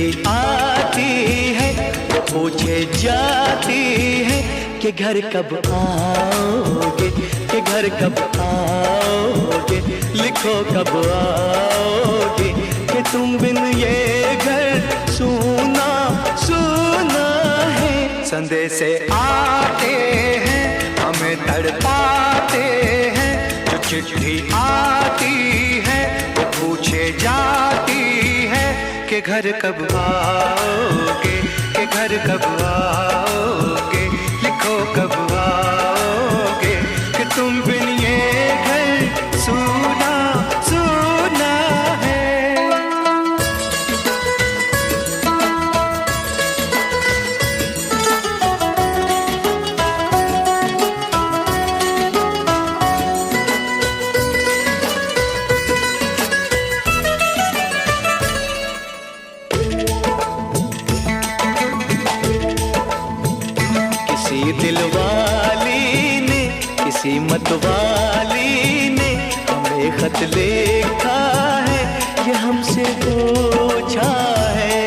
चिट्ठी आती है वो पूछे जाती है कि घर कब आओगे, कि घर कब आओगे, लिखो कब आओगे, कि तुम बिन ये घर सूना सूना है। संदेश आते हैं हमें तड़पाते हैं, जो चिट्ठी आती है वो पूछे जाती है कि घर कब आओगे, कि घर कब आओगे, लिखो कब आओगे, कि तुम बिन ये घर सूना सूना है। किसी दिलवाली ने, किसी मतवाली ने हमें खत लिखा है, ये हमसे पूछा है।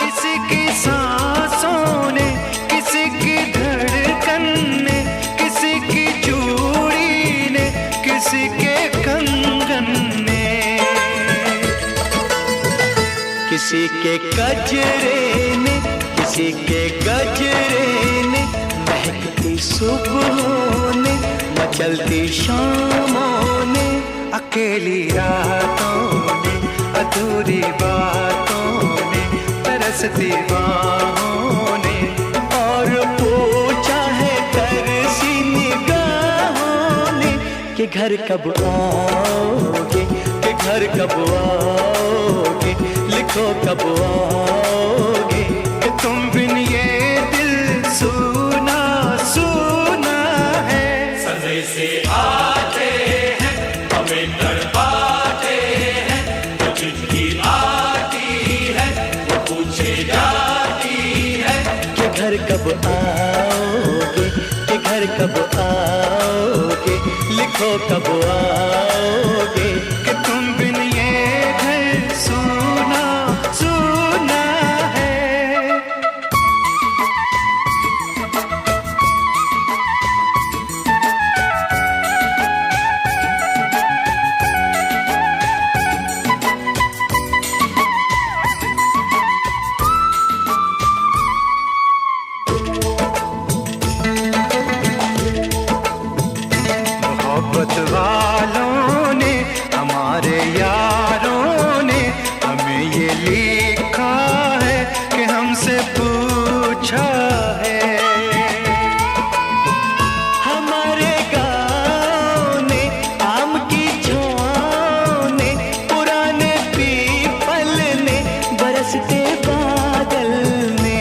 किसी की सांसों ने, किसी की धड़कन ने, किसी की चूड़ी ने, किसी के कंगन ने, किसी के गजरे ने, किसी के गजरे ने, महकती सुबहों ने, मचलती शामों ने, अकेली रातों ने, अधूरी बातों ने, तरसती बाहों ने, और पूछा है तरसी निगाहों ने कि घर कब आओगे, कि घर कब आओगे, लिखो कब आओगे, कि तुम बिन ये दिल सूना सूना है। संदेश आते हैं हमें तड़पाते हैं, जो चिट्ठी आती है वो पूछे जाती है कि घर कब आओगे, कि घर कब आओगे, लिखो कब आओगे, कि तुम बिन ये घर सूना सूना है। मोहब्बत वालों ने, हमारे यारों ने हमें ये लिखा है कि हमसे पूछा है। हमारे गाँव ने, आम की छाँव ने, पुराने पीपल ने, बरसते बादल ने,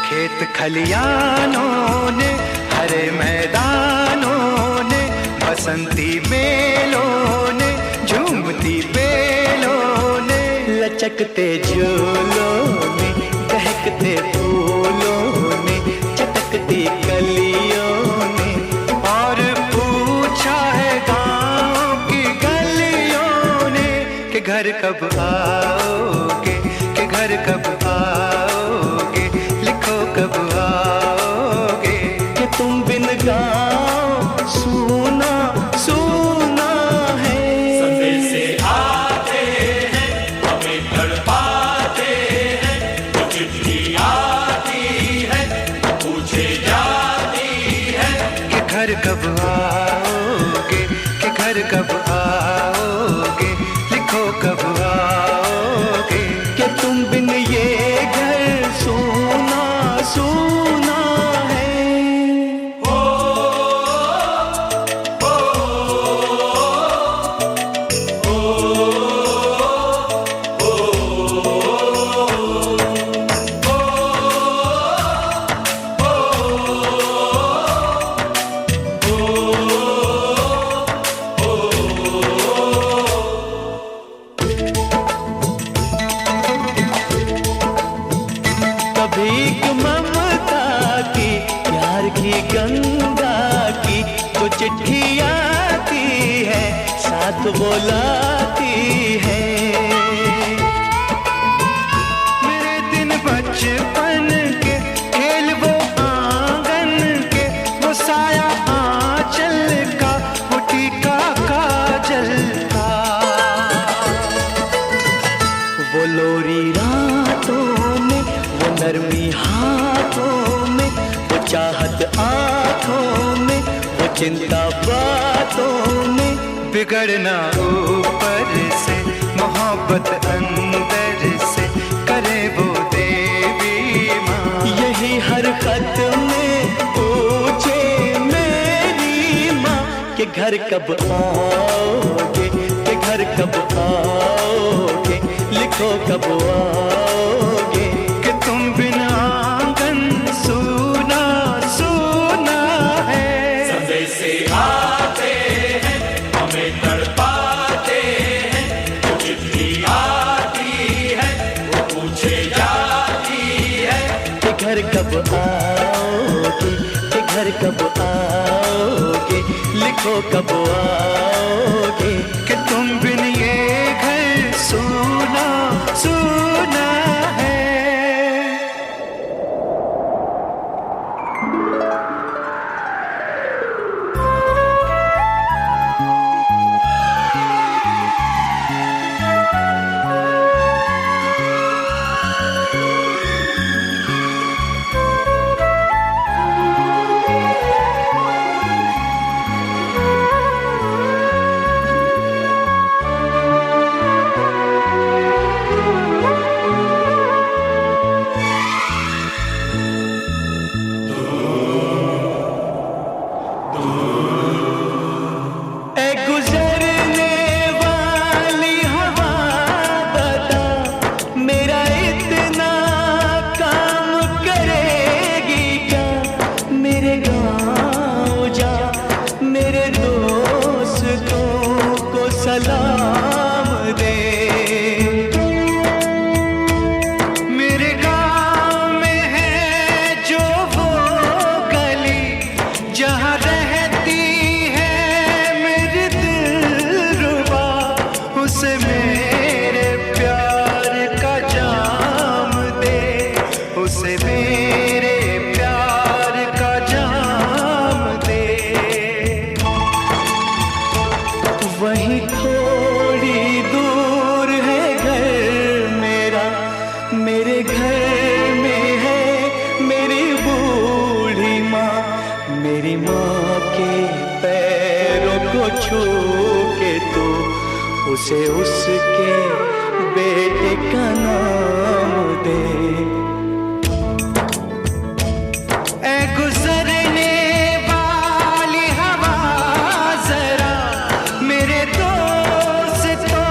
खेत खलियानों ने, हरे मैदानों ने, बसंती बेलों ने, झूमती बेलों ने, लचकते झूलों ने, दहकते फूलों ने, चटकती कलियों ने, और पूछा है गाँव की गलियों ने कि घर कब आओगे, कि घर कब आओगे, लिखो कब आओगे, कि तुम बिन गाँव सूना सूना है। संदेश आते हैं हमें तड़पाते हैं, जो चिट्ठी आती है पूछे जाती है कि घर कब आओगे, कि घर कब आओगे, लिखो कब आओगे, कि तुम बिन ये घर सूना सूना है। चिंता बातों में, बिगड़ना ऊपर से, मोहब्बत अंदर से करे वो देवी माँ। यही हर खत में पूछे मेरी माँ कि घर कब आओगे, कि घर कब आओगे, लिखो कब आओगे, कि तुम बिना आंगन सूना सूना है। संदेशे आते हैं हमें तड़पाते हैं, वो चिट्ठी आती है वो पूछे जाती है कि घर कब आओगे, कि घर कब आओगे, लिखो कब आओगे, कि तुम बिन ये घर सूना सूना है। सलाम दे, मेरे गाँव में है जो वो गली जहाँ रहती है मेरी दिलरुबा, उसे मेरे प्यार का जाम दे, उसे मेरे प्यार का जाम दे। वहीं थोड़ी दूर है घर मेरा, मेरे घर में है मेरी बूढ़ी माँ, मेरी माँ के पैरों को छू के तू उसे उसके बेटे का नाम दे। ऐ गुजरने वाली हवा जरा मेरे दोस्तों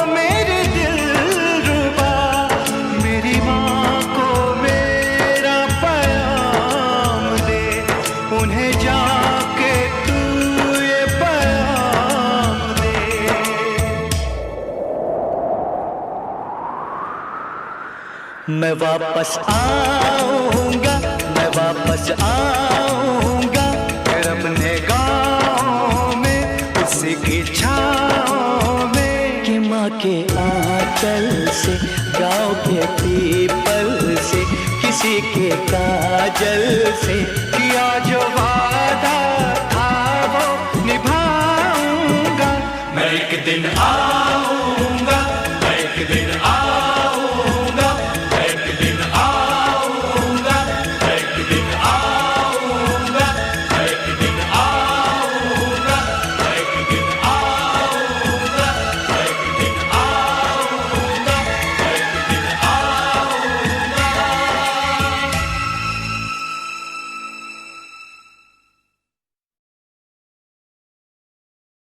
मेरे दिलरुबा, मेरी माँ को मेरा पैगाम दे, उन्हें जाके तू ये पैगाम दे। मैं वापस आऊंगा, मैं वापस आऊंगा, फिर अपने गाँव में उसी की छाँव में, कि माँ के आंचल से, गाँव के पीपल से, किसी के काजल से किया जो वादा था वो निभाऊंगा। मैं एक दिन आऊंगा